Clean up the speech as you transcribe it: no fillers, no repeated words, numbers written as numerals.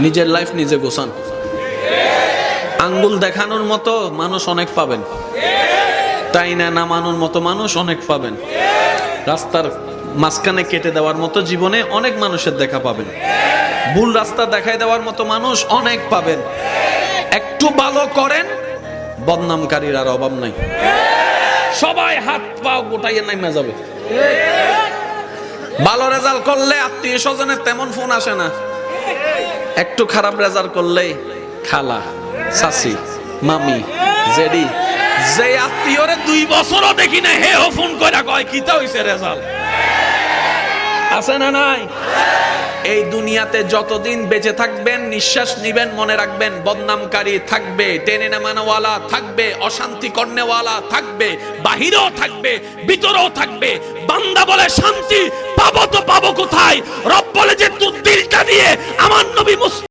নিজের লাইফ নিজে গোছান। আঙ্গুল দেখানোর মতো মানুষ অনেক পাবেন, তাই না নামানোর মতো মানুষ অনেক পাবেন। রাস্তার মাঝখানে কেটে দেওয়ার মতো জীবনে অনেক মানুষের দেখা পাবেন। ভুল রাস্তা দেখায় দেওয়ার মতো মানুষ অনেক পাবেন। একটু ভালো করেন, বদনামকারীর আর অভাব নাই। সবাই হাত পা গোটাইয়ে নাইমা যাবে। ভালো রেজাল্ট করলে আত্মীয় স্বজনের তেমন ফোন আসে না। একটু খারাপ রেজাল্ট করলে খালা, চাচি, মামি, জেডি, যে আত্মীয়রে 2 বছরও দেখি না হে ফোন কইরা কয় কিতা হইছে রেজাল্ট। আছে না নাই? এই দুনিয়াতে যতদিন বেঁচে থাকবেন, নিঃশ্বাস নিবেন, মনে রাখবেন বদনামকারী থাকবে, টেনে নামানোওয়ালা থাকবে, অশান্তি করনেওয়ালা থাকবে, বাহিরেও থাকবে, ভিতরেও থাকবে। বান্দা বলে শান্তি পাবো তো পাবো কোথায়? রব বলে যে তুই দিলটা দিয়ে আমার নবী